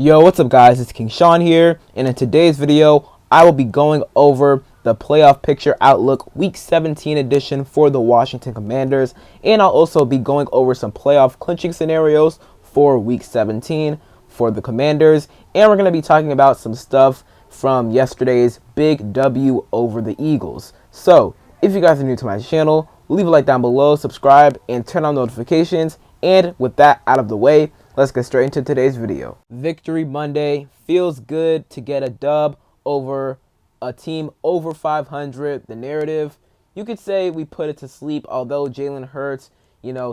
Yo, what's up guys, it's King Sean here, and in today's video, I will be going over the playoff picture outlook week 17 edition for the Washington Commanders, and I'll also be going over some playoff clinching scenarios for week 17 for the Commanders, and we're going to be talking about some stuff from yesterday's big W over the Eagles. So, if you guys are new to my channel, leave a like down below, subscribe, and turn on notifications, and with that out of the way, let's get straight into today's video. Victory Monday. Feels good to get a dub over a team over 500. The narrative, you could say we put it to sleep, although Jalen Hurts,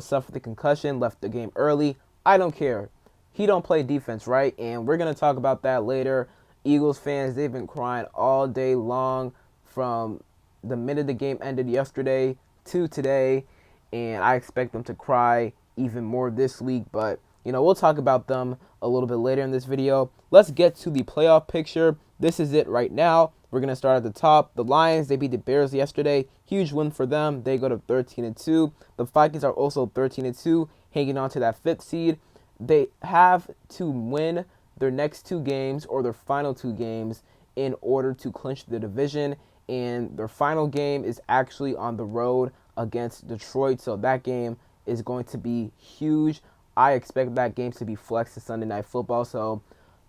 suffered the concussion, left the game early. I don't care. He don't play defense, right? And we're going to talk about that later. Eagles fans, they've been crying all day long from the minute the game ended yesterday to today, and I expect them to cry even more this week, but we'll talk about them a little bit later in this video. Let's get to the playoff picture. This is it right now. We're going to start at the top. The Lions, they beat the Bears yesterday. Huge win for them. They go to 13-2. The Vikings are also 13-2, hanging on to that 5th seed. They have to win their next 2 games or their final 2 games in order to clinch the division. And their final game is actually on the road against Detroit. So that game is going to be huge. I expect that game to be flexed to Sunday Night Football. So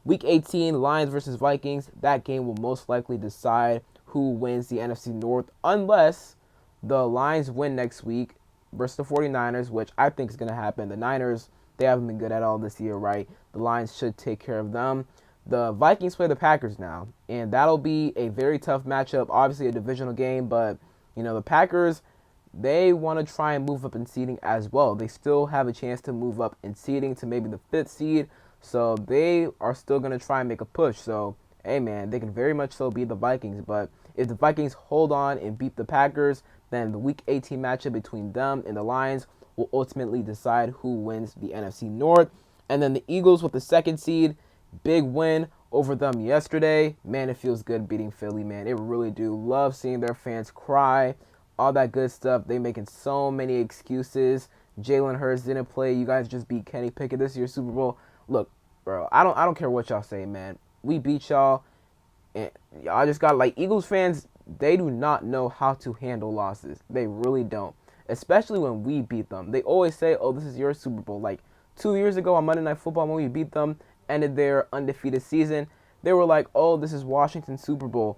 week 18, Lions versus Vikings, that game will most likely decide who wins the NFC North, unless the Lions win next week versus the 49ers, which I think is going to happen. The Niners, they haven't been good at all this year, right? The Lions should take care of them. The Vikings play the Packers now, and that'll be a very tough matchup. Obviously a divisional game, but the Packers, they want to try and move up in seeding as well. They still have a chance to move up in seeding to maybe the 5th seed. So they are still going to try and make a push. So, hey, man, they can very much so beat the Vikings. But if the Vikings hold on and beat the Packers, then the Week 18 matchup between them and the Lions will ultimately decide who wins the NFC North. And then the Eagles with the 2nd seed, big win over them yesterday. Man, it feels good beating Philly, man. It really do. Love seeing their fans cry. All that good stuff. They making so many excuses. Jalen Hurts didn't play. You guys just beat Kenny Pickett this year's Super Bowl. Look, bro, I don't care what y'all say, man. We beat y'all, and y'all just got Eagles fans. They do not know how to handle losses. They really don't. Especially when we beat them. They always say, "Oh, this is your Super Bowl." 2 years ago on Monday Night Football when we beat them, ended their undefeated season. They were like, "Oh, this is Washington's Super Bowl,"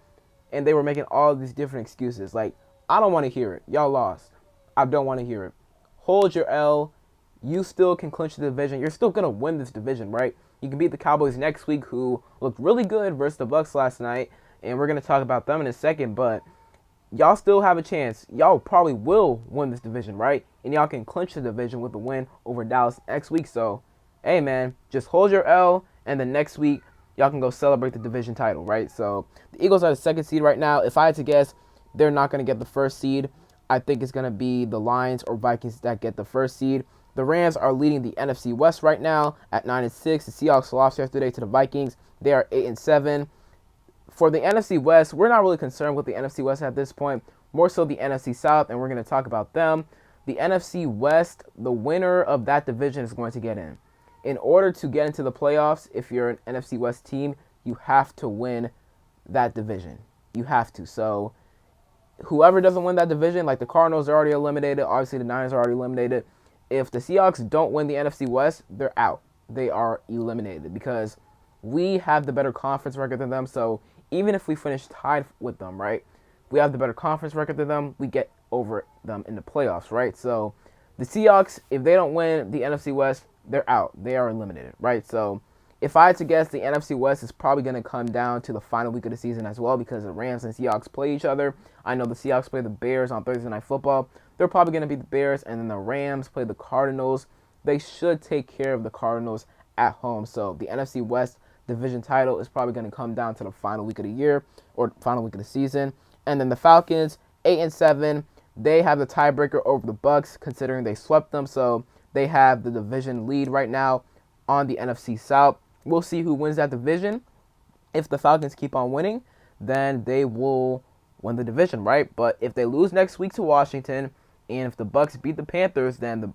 and they were making all these different excuses. I don't want to hear it. Y'all lost. I don't want to hear it. Hold your L. You still can clinch the division. You're still going to win this division, right? You can beat the Cowboys next week, who looked really good versus the Bucs last night, and we're going to talk about them in a second, but y'all still have a chance. Y'all probably will win this division, right? And y'all can clinch the division with a win over Dallas next week. So, hey, man, just hold your L, and then next week, y'all can go celebrate the division title, right? So, the Eagles are the 2nd seed right now. If I had to guess, they're not going to get the 1st seed. I think it's going to be the Lions or Vikings that get the 1st seed. The Rams are leading the NFC West right now at 9-6. The Seahawks lost yesterday to the Vikings. They are 8-7. For the NFC West, we're not really concerned with the NFC West at this point. More so the NFC South, and we're going to talk about them. The NFC West, the winner of that division is going to get in. In order to get into the playoffs, if you're an NFC West team, you have to win that division. You have to. So whoever doesn't win that division, the Cardinals are already eliminated. Obviously, the Niners are already eliminated. If the Seahawks don't win the NFC West, they're out. They are eliminated because we have the better conference record than them. So even if we finish tied with them, right, we have the better conference record than them. We get over them in the playoffs, right? So the Seahawks, if they don't win the NFC West, they're out. They are eliminated, right? So if I had to guess, the NFC West is probably going to come down to the final week of the season as well because the Rams and Seahawks play each other. I know the Seahawks play the Bears on Thursday Night Football. They're probably going to be the Bears, and then the Rams play the Cardinals. They should take care of the Cardinals at home. So the NFC West division title is probably going to come down to the final week of the year or final week of the season. And then the Falcons, 8-7. They have the tiebreaker over the Bucs considering they swept them. So they have the division lead right now on the NFC South. We'll see who wins that division. If the Falcons keep on winning, then they will win the division, right? But if they lose next week to Washington, and if the Bucs beat the Panthers, then the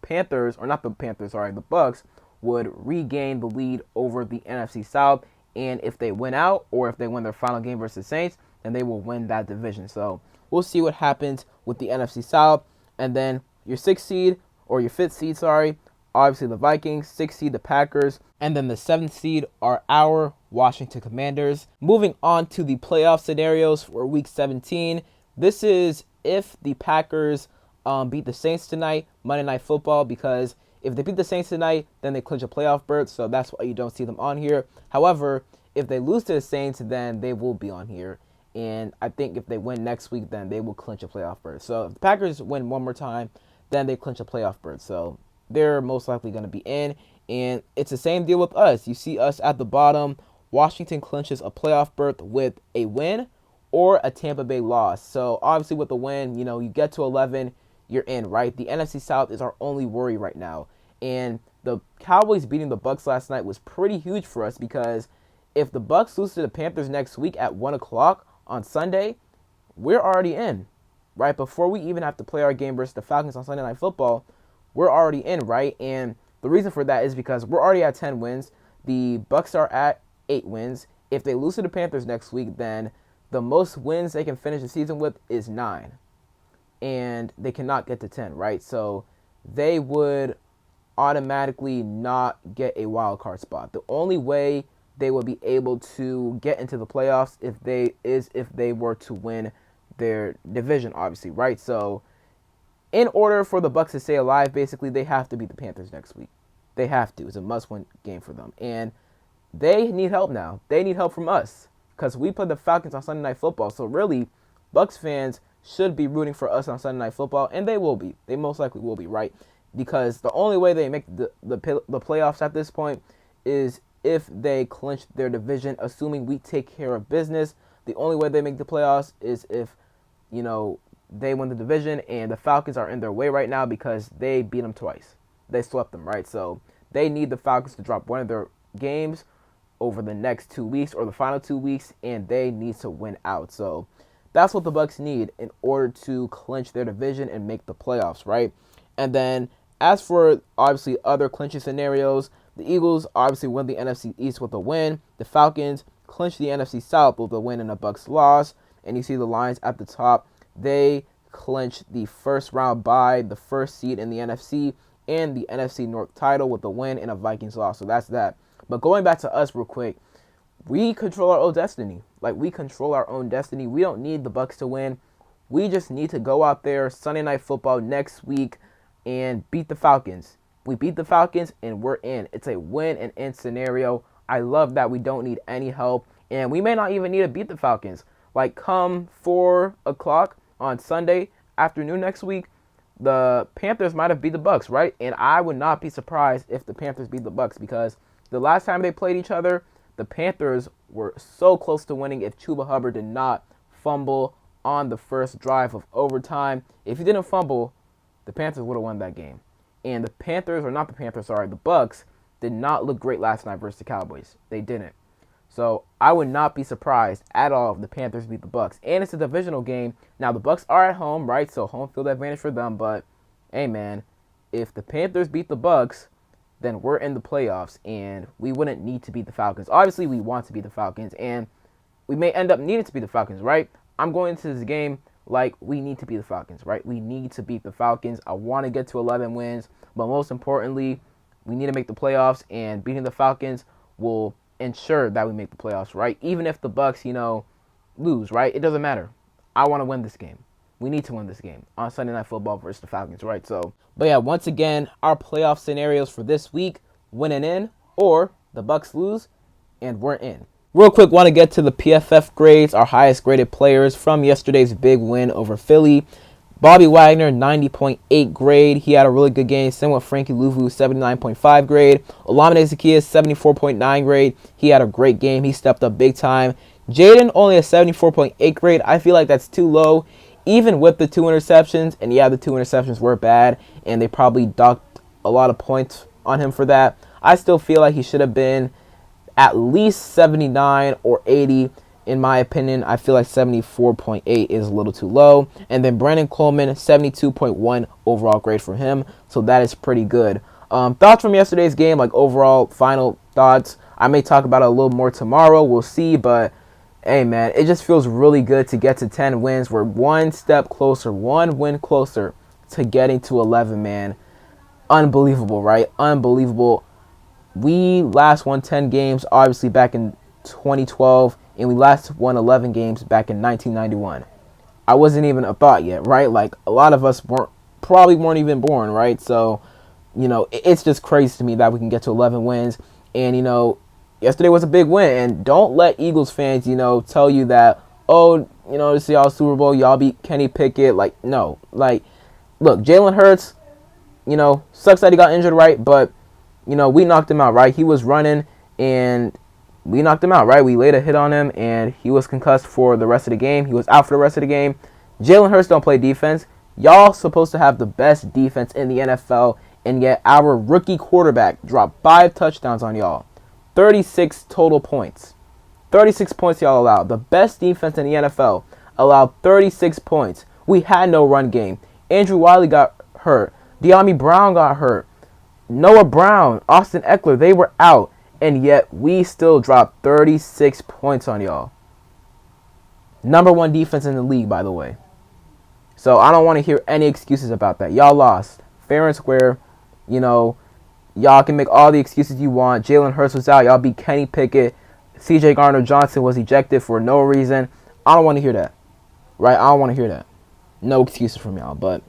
Bucs would regain the lead over the NFC South. And if they win out, or if they win their final game versus Saints, then they will win that division. So we'll see what happens with the NFC South. And then your 6th seed, or your 5th seed, sorry, obviously the Vikings, 6th seed, the Packers, and then the 7th seed are our Washington Commanders. Moving on to the playoff scenarios for Week 17. This is if the Packers beat the Saints tonight, Monday Night Football, because if they beat the Saints tonight, then they clinch a playoff berth, so that's why you don't see them on here. However, if they lose to the Saints, then they will be on here. And I think if they win next week, then they will clinch a playoff berth. So if the Packers win one more time, then they clinch a playoff berth. So they're most likely going to be in. And it's the same deal with us. You see us at the bottom. Washington clinches a playoff berth with a win or a Tampa Bay loss. So obviously with the win, you get to 11, you're in, right? The NFC South is our only worry right now. And the Cowboys beating the Bucs last night was pretty huge for us, because if the Bucs lose to the Panthers next week at 1 o'clock on Sunday, we're already in, right? Before we even have to play our game versus the Falcons on Sunday Night Football, we're already in, right? And the reason for that is because we're already at 10 wins. The Bucs are at 8 wins. If they lose to the Panthers next week, then the most wins they can finish the season with is 9. And they cannot get to 10, right? So they would automatically not get a wild card spot. The only way they would be able to get into the playoffs if they were to win their division, obviously, right? So in order for the Bucs to stay alive, basically, they have to beat the Panthers next week. They have to. It's a must-win game for them. And they need help now. They need help from us, because we play the Falcons on Sunday Night Football. So really, Bucs fans should be rooting for us on Sunday Night Football, and they will be. They most likely will be, right? Because the only way they make the playoffs at this point is if they clinch their division, assuming we take care of business. The only way they make the playoffs is if, they win the division, and the Falcons are in their way right now because they beat them twice. They swept them, right? So they need the Falcons to drop one of their games over the next 2 weeks or the final 2 weeks, and they need to win out. So that's what the Bucs need in order to clinch their division and make the playoffs, right? And then as for obviously other clinching scenarios, the Eagles obviously win the NFC East with a win. The Falcons clinch the NFC South with a win and a Bucs loss. And you see the Lions at the top. They clinch the first round bye, the first seed in the NFC, and the NFC North title with a win and a Vikings loss. So that's that. But going back to us real quick, we control our own destiny. We control our own destiny. We don't need the Bucs to win. We just need to go out there Sunday Night Football next week and beat the Falcons. We beat the Falcons and we're in. It's a win and in scenario. I love that we don't need any help, and we may not even need to beat the Falcons. Come 4 o'clock on Sunday afternoon next week, the Panthers might have beat the Bucs, right? And I would not be surprised if the Panthers beat the Bucs, because the last time they played each other, the Panthers were so close to winning if Chuba Hubbard did not fumble on the first drive of overtime. If he didn't fumble, the Panthers would have won that game. And the Bucs did not look great last night versus the Cowboys. They didn't. So I would not be surprised at all if the Panthers beat the Bucs. And it's a divisional game. Now, the Bucs are at home, right? So home field advantage for them. But, hey, man, if the Panthers beat the Bucs, then we're in the playoffs, and we wouldn't need to beat the Falcons. Obviously, we want to beat the Falcons, and we may end up needing to beat the Falcons, right? I'm going into this game like we need to beat the Falcons, right? We need to beat the Falcons. I want to get to 11 wins, but most importantly, we need to make the playoffs, and beating the Falcons will ensure that we make the playoffs, right? Even if the Bucs, lose, right? It doesn't matter. I want to win this game. We need to win this game on Sunday Night Football versus the Falcons, right? So, but yeah, once again, our playoff scenarios for this week: win and in, or the Bucs lose and we're in. Real quick, want to get to the PFF grades, our highest graded players from yesterday's big win over Philly. Bobby Wagner, 90.8 grade. He had a really good game. Same with Frankie Louvu, 79.5 grade. Olamide Zaccheaus, 74.9 grade. He had a great game. He stepped up big time. Jaden, only a 74.8 grade. I feel like that's too low, even with the 2 interceptions. And yeah, the 2 interceptions were bad, and they probably docked a lot of points on him for that. I still feel like he should have been at least 79 or 80. In my opinion, I feel like 74.8 is a little too low. And then Brandon Coleman, 72.1 overall grade for him. So that is pretty good. Thoughts from yesterday's game, like overall final thoughts. I may talk about it a little more tomorrow. We'll see, but hey, man, it just feels really good to get to 10 wins. We're one step closer, one win closer to getting to 11, man. Unbelievable, right? Unbelievable. We last won 10 games, obviously, back in 2012, and we last won 11 games back in 1991. I wasn't even a thought yet, right? Like, a lot of us probably weren't even born, right? So, you know, it's just crazy to me that we can get to 11 wins. And, you know, yesterday was a big win. And don't let Eagles fans, you know, tell you that, oh, you know, this is y'all Super Bowl, y'all beat Kenny Pickett. Like, no. Like, look, Jalen Hurts, you know, sucks that he got injured, right? But, you know, we knocked him out, right? He was running, and we knocked him out, right? We laid a hit on him, and he was concussed for the rest of the game. He was out for the rest of the game. Jalen Hurts don't play defense. Y'all supposed to have the best defense in the NFL, and yet our rookie quarterback dropped 5 touchdowns on y'all. 36 total points. 36 points y'all allowed. The best defense in the NFL allowed 36 points. We had no run game. Andrew Wiley got hurt. De'Ami Brown got hurt. Noah Brown, Austin Eckler, they were out. And yet we still dropped 36 points on y'all. Number 1 defense in the league, by the way. So I don't want to hear any excuses about that. Y'all lost. Fair and square. You know, y'all can make all the excuses you want. Jalen Hurts was out. Y'all beat Kenny Pickett. C.J. Gardner-Johnson was ejected for no reason. I don't want to hear that. Right? I don't want to hear that. No excuses from y'all. But,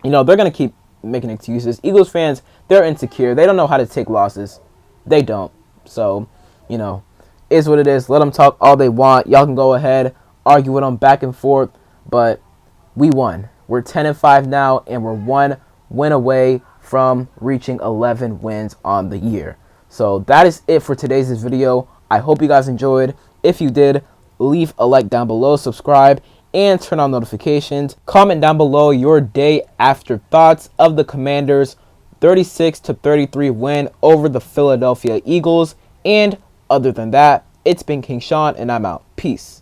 you know, they're going to keep making excuses. Eagles fans, they're insecure. They don't know how to take losses. They don't. So, you know, is what it is. Let them talk all they want. Y'all can go ahead, argue with them back and forth. But we won. We're 10-5 now, and we're 1 win away from reaching 11 wins on the year. So that is it for today's video. I hope you guys enjoyed. If you did, leave a like down below, subscribe, and turn on notifications. Comment down below your day after thoughts of the Commanders' 36-33 win over the Philadelphia Eagles. And other than that, it's been King Sean, and I'm out. Peace.